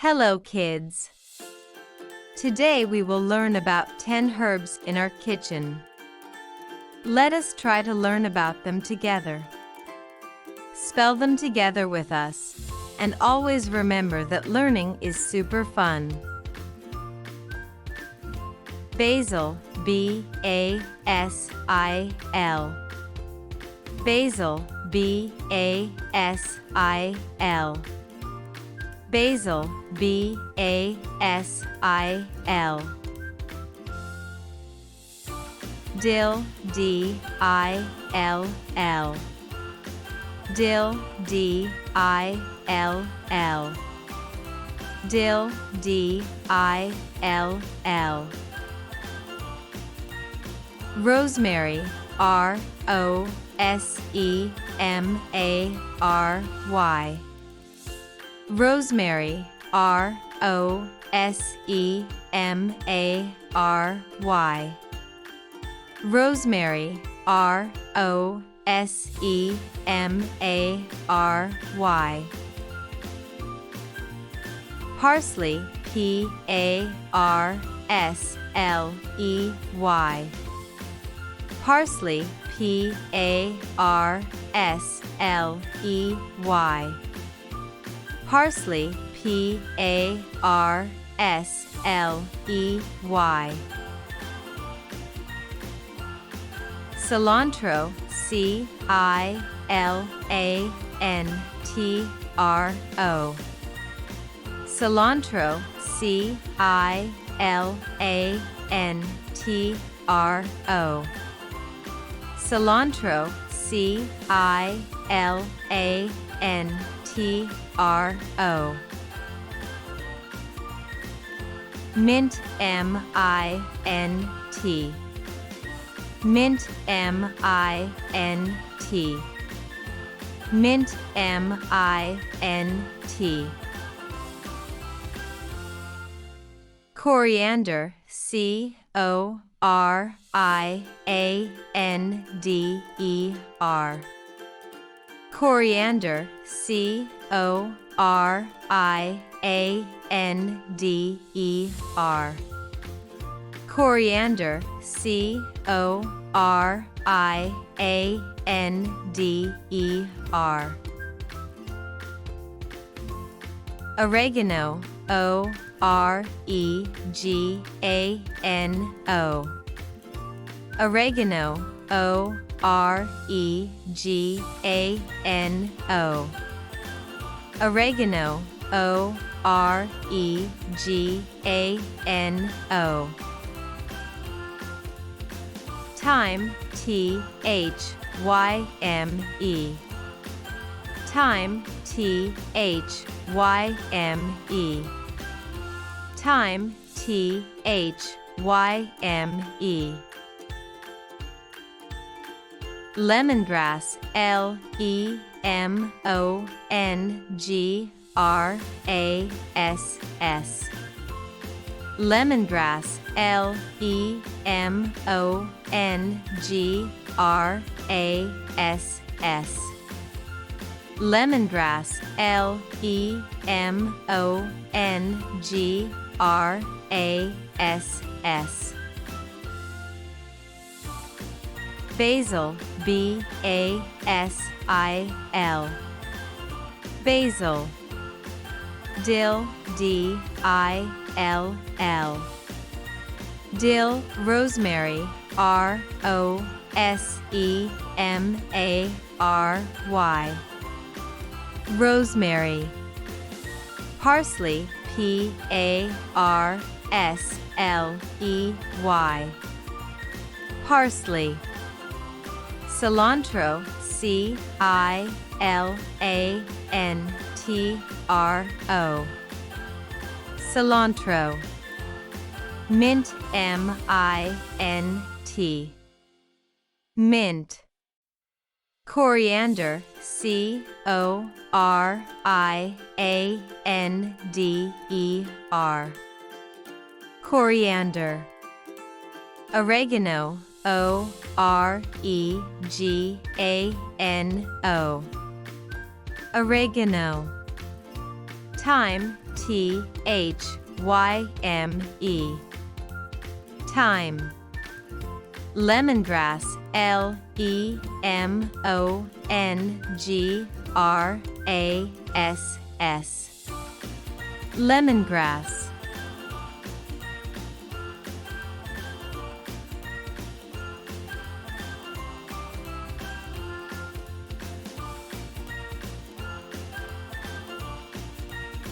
Hello, kids. Today we will learn about 10 herbs in our kitchen. Let us try to learn about them together. Spell them together with us, and always remember that learning is super fun. Basil, B-A-S-I-L. Basil, B-A-S-I-L. Basil, B-A-S-I-L. Dill, D-I-L-L. Dill, D-I-L-L. Dill, D-I-L-L. Rosemary, R-O-S-E-M-A-R-Y. Rosemary, R-O-S-E-M-A-R-Y. Rosemary, R-O-S-E-M-A-R-Y. Parsley, P-A-R-S-L-E-Y. Parsley, P-A-R-S-L-E-Y. Parsley, P-A-R-S-L-E-Y. Cilantro, C-I-L-A-N-T-R-O. Cilantro, C-I-L-A-N-T-R-O. Cilantro, C-I-L-A-N-T-R-O. Mint, M-I-N-T. Mint, M-I-N-T. Mint, M-I-N-T. Coriander, C-O-R-I-A-N-D-E-R. Coriander, C-O-R-I-A-N-D-E-R. Coriander, C-O-R-I-A-N-D-E-R. Oregano, O-R-E-G-A-N-O. Oregano, O-R-E-G-A-N-O. Oregano, O-R-E-G-A-N-O. Thyme, T-H-Y-M-E. Thyme, T-H-Y-M-E. Thyme, T-H-Y-M-E. Lemongrass, L-E-M-O-N-G-R-A-S-S. Lemongrass, L-E-M-O-N-G-R-A-S-S. Lemongrass, L-E-M-O-N-G-R-A-S-S. Basil, B-A-S-I-L. Basil. Dill, D-I-L-L. Dill, rosemary, R-O-S-E-M-A-R-Y. Rosemary. Parsley, P-A-R-S-L-E-Y. Parsley. Cilantro, C-I-L-A-N-T-R-O. Cilantro. Mint, M-I-N-T. Mint. Coriander, C-O-R-I-A-N-D-E-R. Coriander. Oregano, O-R-E-G-A-N-O. Oregano. Thyme, T-H-Y-M-E. Thyme. Lemongrass. Lemongrass. Lemongrass.